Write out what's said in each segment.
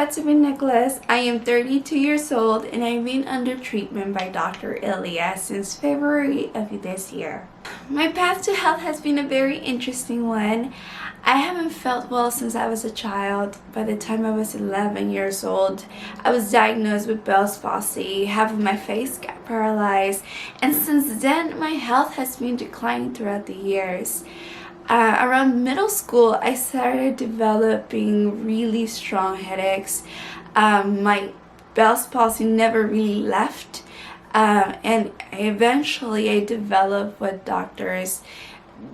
Betsabee Nicholas. I am 32 years old and I've been under treatment by Dr. Ilya since February of this year. My path to health has been a very interesting one. I haven't felt well since I was a child. By the time I was 11 years old, I was diagnosed with Bell's palsy, half of my face got paralyzed, and since then my health has been declining throughout the years. Around middle school, I started developing really strong headaches. My Bell's palsy never really left, and eventually I developed what doctors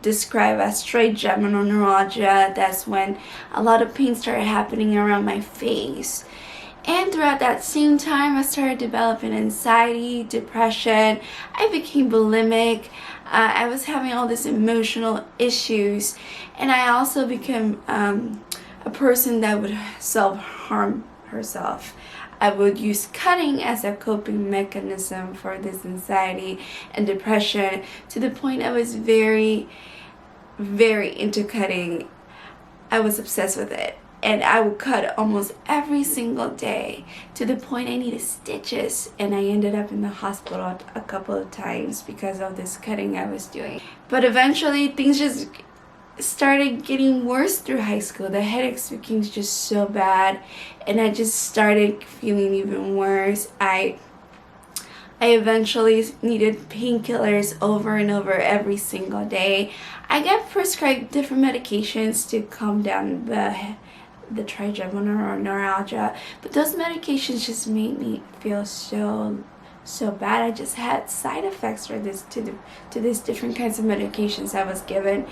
describe as trigeminal neuralgia. That's when a lot of pain started happening around my face. And throughout that same time, I started developing anxiety, depression. I became bulimic. I was having all these emotional issues, and I also became a person that would self-harm herself. I would use cutting as a coping mechanism for this anxiety and depression, to the point I was very, very into cutting. I was obsessed with it. And I would cut almost every single day, to the point I needed stitches, and I ended up in the hospital a couple of times because of this cutting I was doing. But eventually things just started getting worse through high school. The headaches became just so bad, and I just started feeling even worse. I eventually needed painkillers over and over every single day. I got prescribed different medications to calm down the trigeminal neuralgia, but those medications just made me feel so bad. I just had side effects for this to these different kinds of medications I was given.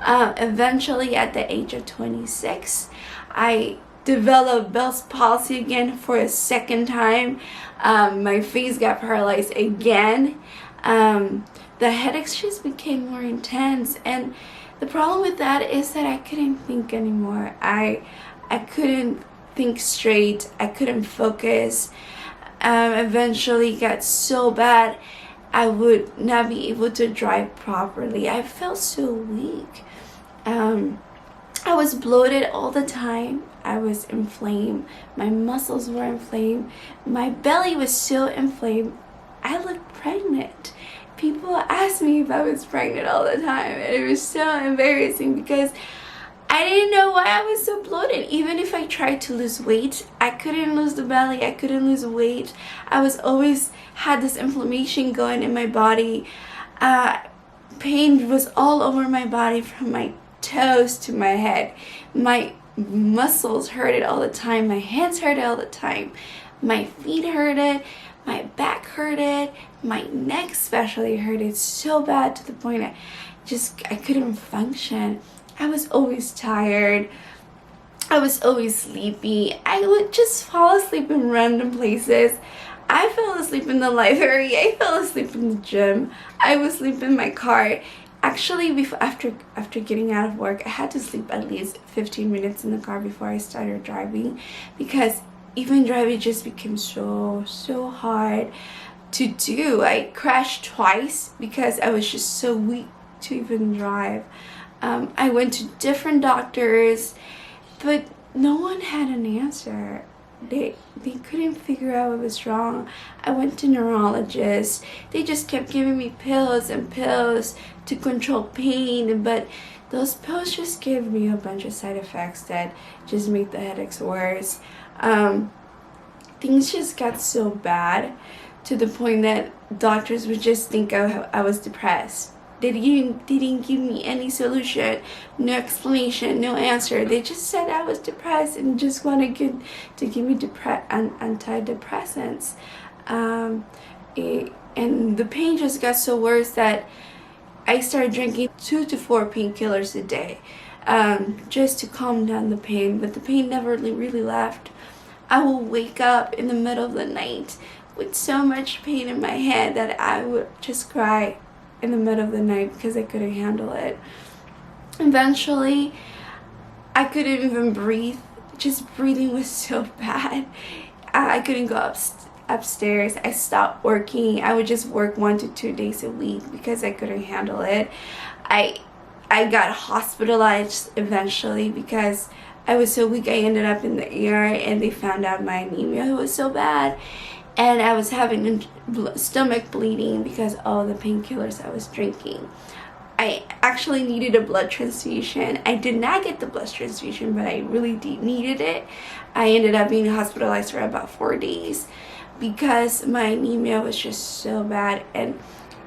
Eventually, at the age of 26, I developed Bell's palsy again for a second time. My face got paralyzed again. The headaches just became more intense, and the problem with that is that I couldn't think anymore. I couldn't think straight. I couldn't focus. Eventually it got so bad I would not be able to drive properly. I felt so weak. I was bloated all the time. I was inflamed. My muscles were inflamed. My belly was so inflamed. I looked pregnant. People asked me if I was pregnant all the time, and it was so embarrassing because I didn't know why I was so bloated. Even if I tried to lose weight, I couldn't lose the belly. I couldn't lose weight. I was always had this inflammation going in my body. Pain was all over my body, from my toes to my head. My muscles hurted all the time. My hands hurted all the time. My feet hurted. My back hurted. My neck especially hurted so bad, to the point I couldn't function. I was always tired. I was always sleepy. I would just fall asleep in random places. I fell asleep in the library. I fell asleep in the gym. I would sleep in my car. Actually, after getting out of work, I had to sleep at least 15 minutes in the car before I started driving, because even driving just became so hard to do. I crashed twice because I was just so weak to even drive. I went to different doctors, but no one had an answer. They couldn't figure out what was wrong. I went to neurologists. They just kept giving me pills and pills to control pain, but those pills just gave me a bunch of side effects that just made the headaches worse. Things just got so bad, to the point that doctors would just think I was depressed. They didn't give me any solution, no explanation, no answer. They just said I was depressed and just wanted to give me antidepressants. And the pain just got so worse that I started drinking 2 to 4 painkillers a day, just to calm down the pain. But the pain never really left. I will wake up in the middle of the night with so much pain in my head that I would just cry in the middle of the night because I couldn't handle it. Eventually, I couldn't even breathe. Just breathing was so bad. I couldn't go upstairs. I stopped working. I would just work 1 to 2 days a week because I couldn't handle it. I got hospitalized eventually because I was so weak I ended up in the ER, and they found out my anemia was so bad, and I was having stomach bleeding because of all the painkillers I was drinking. I actually needed a blood transfusion. I did not get the blood transfusion, but I really needed it. I ended up being hospitalized for about 4 days because my anemia was just so bad. And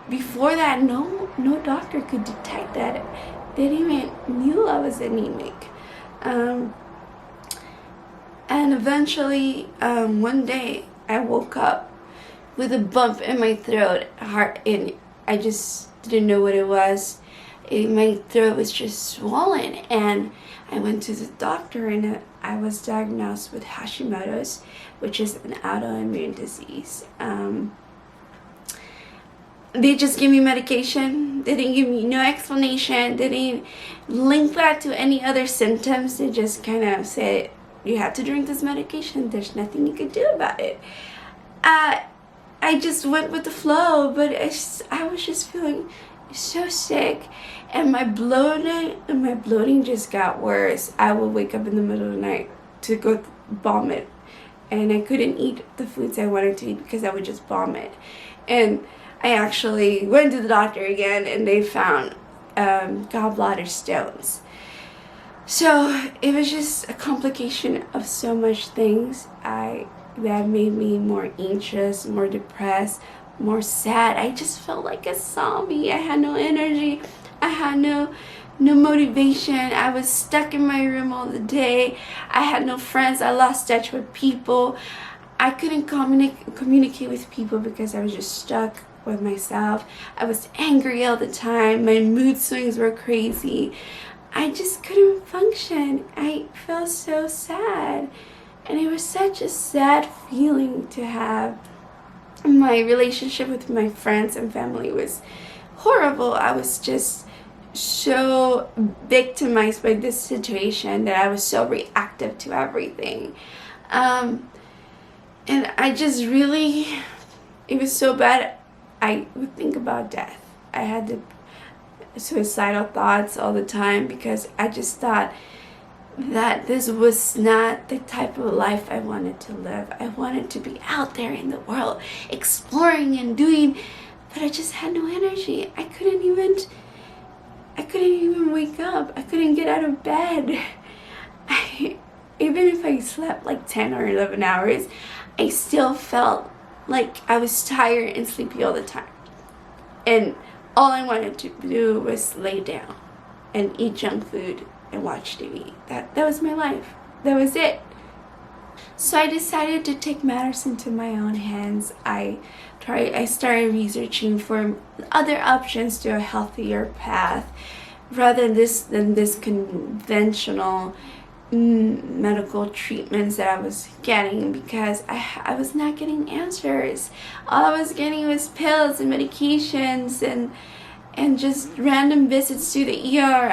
before that, no doctor could detect that. They didn't even knew I was anemic. And eventually, one day, I woke up with a bump in my throat, and I just didn't know what it was. My throat was just swollen, and I went to the doctor, and I was diagnosed with Hashimoto's, which is an autoimmune disease. They just gave me medication. They didn't give me no explanation. They didn't link that to any other symptoms. They just kind of said, you have to drink this medication. There's nothing you could do about it. I just went with the flow, but I was just feeling so sick, and my bloating just got worse. I would wake up in the middle of the night to go vomit, and I couldn't eat the foods I wanted to eat because I would just vomit. And I actually went to the doctor again, and they found gallbladder stones. So it was just a complication of so much things that made me more anxious, more depressed, more sad. I just felt like a zombie. I had no energy. I had no motivation. I was stuck in my room all the day. I had no friends. I lost touch with people. I couldn't communicate with people because I was just stuck with myself. I was angry all the time. My mood swings were crazy. I just couldn't function. I felt so sad. And it was such a sad feeling to have. My relationship with my friends and family was horrible. I was just so victimized by this situation that I was so reactive to everything. And I just really, it was so bad, I would think about death. I had the suicidal thoughts all the time because I just thought that this was not the type of life I wanted to live. I wanted to be out there in the world, exploring and doing, but I just had no energy. I couldn't even wake up. I couldn't get out of bed. Even if I slept like 10 or 11 hours, I still felt like I was tired and sleepy all the time. And all I wanted to do was lay down and eat junk food and watch TV. That was my life. That was it. So I decided to take matters into my own hands. I started researching for other options to a healthier path rather than this conventional medical treatments that I was getting, because I was not getting answers. All I was getting was pills and medications and just random visits to the ER.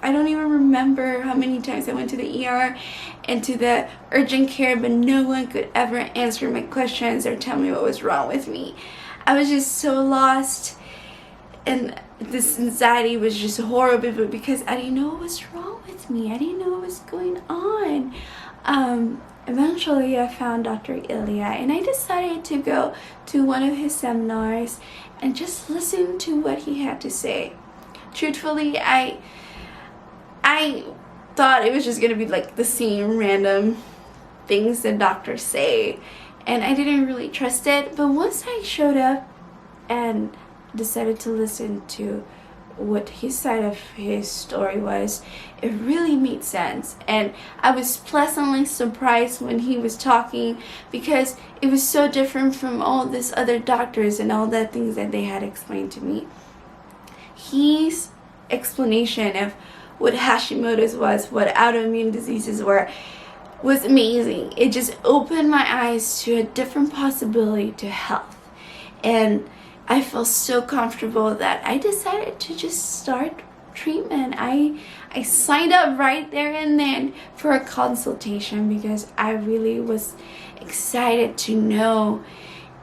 I don't even remember how many times I went to the ER and to the urgent care, but no one could ever answer my questions or tell me what was wrong with me. I was just so lost, and this anxiety was just horrible because I didn't know what was wrong with me. I didn't know what was going on. Eventually I found Dr. Ilya, and I decided to go to one of his seminars and just listen to what he had to say. Truthfully, I thought it was just gonna be like the same random things that doctors say, and I didn't really trust it. But once I showed up and decided to listen to what his side of his story was, it really made sense. And I was pleasantly surprised when he was talking, because it was so different from all these other doctors and all the things that they had explained to me. His explanation of what Hashimoto's was, what autoimmune diseases were, was amazing. It just opened my eyes to a different possibility to health. And I felt so comfortable that I decided to just start treatment. I signed up right there and then for a consultation because I really was excited to know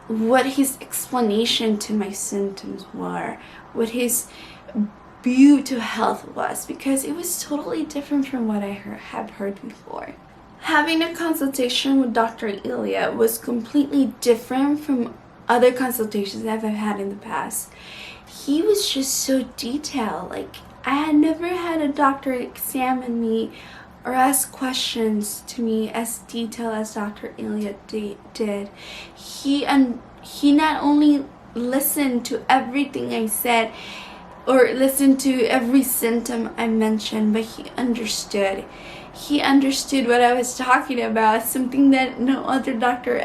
what his explanation to my symptoms were, what his view to health was, because it was totally different from what I have heard before. Having a consultation with Dr. Ilya was completely different from other consultations that I've had in the past. He was just so detailed. Like, I had never had a doctor examine me or ask questions to me as detailed as Dr. Ilya did. He not only listened to everything I said or listened to every symptom I mentioned, but he understood. He understood what I was talking about, something that no other doctor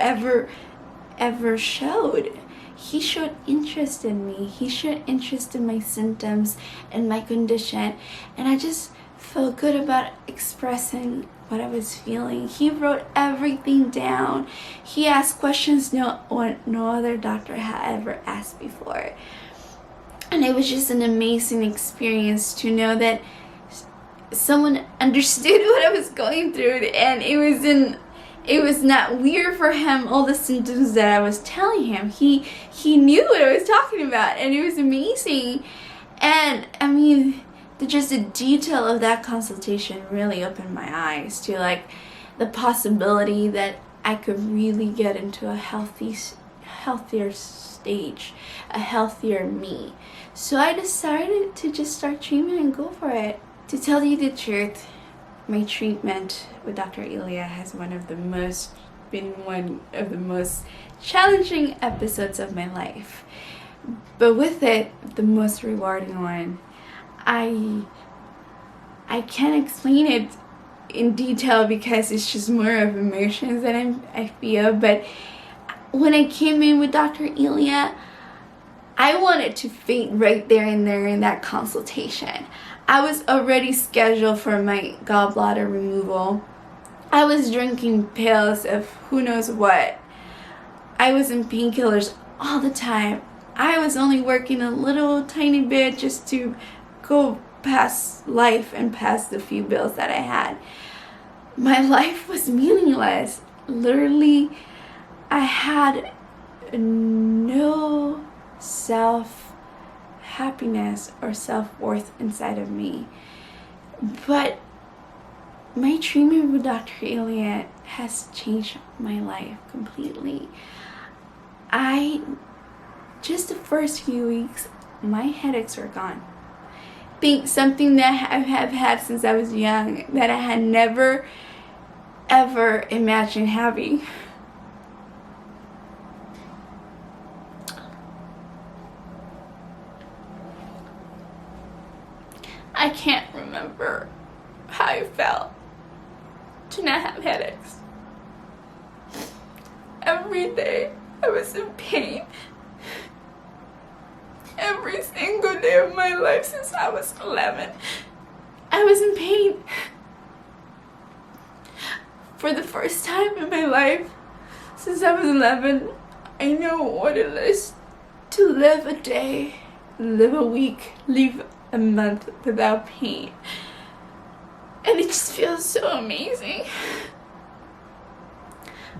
ever showed. He showed interest in me. He showed interest in my symptoms and my condition, and I just felt good about expressing what I was feeling. He wrote everything down. He asked questions no other doctor had ever asked before. And it was just an amazing experience to know that someone understood what I was going through, and it was not weird for him, all the symptoms that I was telling him. He knew what I was talking about, and it was amazing. And I mean, just the detail of that consultation really opened my eyes to like the possibility that I could really get into a healthier stage, a healthier me. So I decided to just start treatment and go for it. To tell you the truth, my treatment with Dr. Ilya has been one of the most challenging episodes of my life, but with it, the most rewarding one. I can't explain it in detail because it's just more of emotions that I feel, but when I came in with Dr. Ilya, I wanted to faint right there and there in that consultation. I was already scheduled for my gallbladder removal. I was drinking pills of who knows what. I was in painkillers all the time. I was only working a little tiny bit just to go past life and past the few bills that I had. My life was meaningless. Literally, I had no self-happiness or self-worth inside of me. But my treatment with Dr. Ilya has changed my life completely. Just the first few weeks, my headaches were gone. Think something that I have had since I was young that I had never ever imagined having. I can't remember how I felt to not have headaches. Every day I was in pain. Every single day of my life since I was 11, I was in pain. For the first time in my life since I was 11, I know what it is to live a day, live a week, live a month without pain. And it just feels so amazing.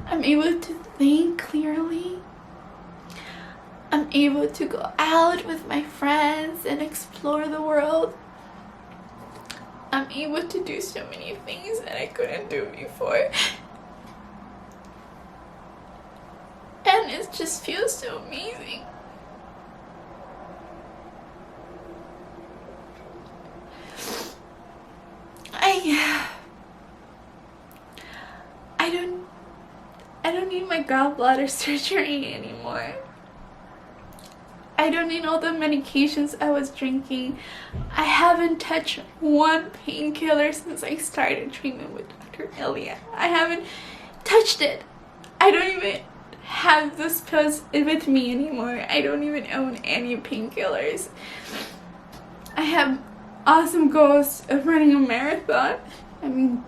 I'm able to think clearly. I'm able to go out with my friends and explore the world. I'm able to do so many things that I couldn't do before. And it just feels so amazing. I don't need my gallbladder surgery anymore. I don't need all the medications I was drinking. I haven't touched one painkiller since I started treatment with Dr. Ilya. I haven't touched it. I don't even have those pills with me anymore. I don't even own any painkillers. I have awesome goals of running a marathon. I mean,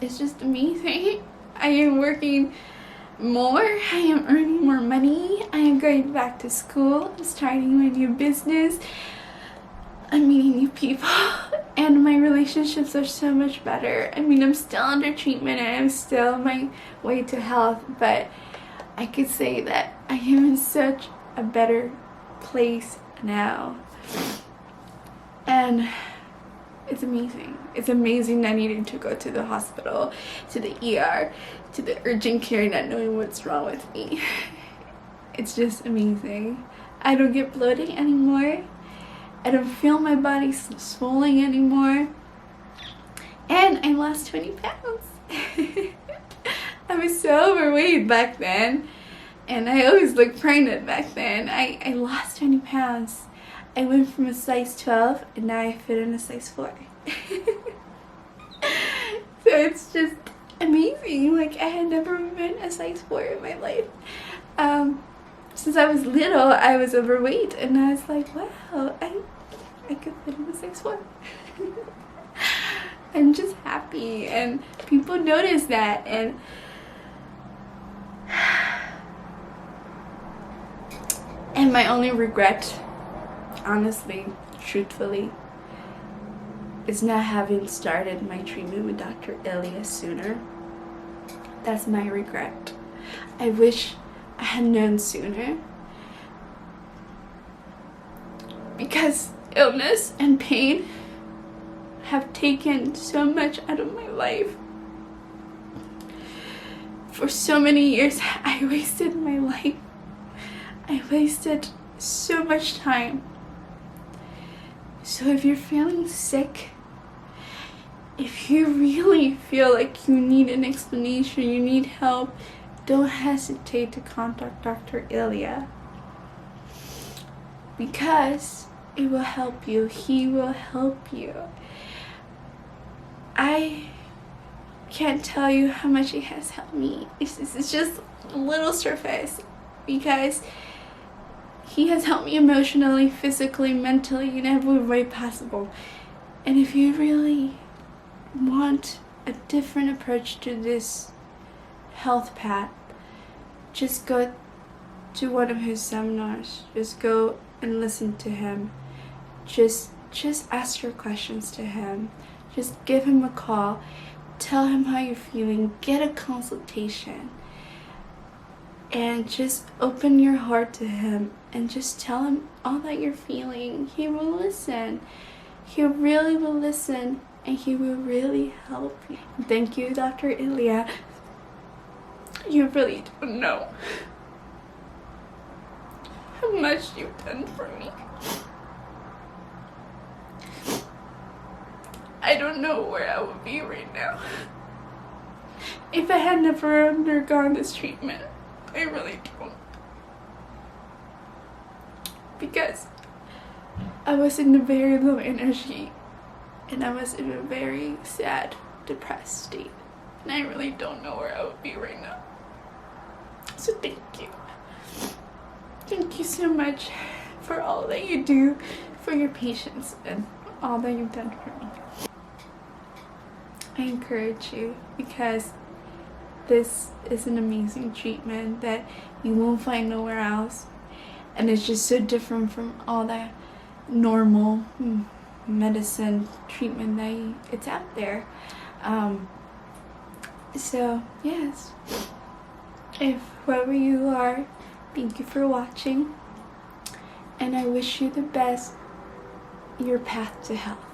it's just amazing. I am working more. I am earning more money. I am going back to school. I'm starting my new business. I'm meeting new people. And my relationships are so much better. I mean, I'm still under treatment and I'm still on my way to health. But I could say that I am in such a better place now. And it's amazing. It's amazing not needing to go to the hospital, to the ER, to the urgent care, not knowing what's wrong with me. It's just amazing. I don't get bloating anymore. I don't feel my body swelling anymore. And I lost 20 pounds. I was so overweight back then. And I always looked pregnant back then. I lost 20 pounds. I went from a size 12 and now I fit in a size 4. So it's just amazing. Like, I had never been a size 4 in my life. Since I was little, I was overweight, and I was like, wow, I could fit in a size 4. I'm just happy, and people notice that, and my only regret, honestly, truthfully, is not having started my treatment with Dr. Ilya sooner. That's my regret. I wish I had known sooner, because illness and pain have taken so much out of my life. For so many years, I wasted my life. I wasted so much time. So if you're feeling sick, if you really feel like you need an explanation, you need help, don't hesitate to contact Dr. Ilya, because it will help you. He will help you. I can't tell you how much it has helped me. It's just a little surface, because he has helped me emotionally, physically, mentally, in every way possible. And if you really want a different approach to this health path, just go to one of his seminars. Just go and listen to him. Just ask your questions to him. Just give him a call. Tell him how you're feeling. Get a consultation. And just open your heart to him and just tell him all that you're feeling. He will listen. He really will listen, and he will really help you. Thank you, Dr. Ilya. You really don't know how much you've done for me. I don't know where I would be right now if I had never undergone this treatment. I really don't. Because I was in a very low energy, and I was in a very sad, depressed state. And I really don't know where I would be right now. So thank you. Thank you so much for all that you do, for your patience, and all that you've done for me. I encourage you, because this is an amazing treatment that you won't find nowhere else. And it's just so different from all that normal medicine treatment that it's out there. So yes, if whoever you are, thank you for watching, and I wish you the best, your path to health.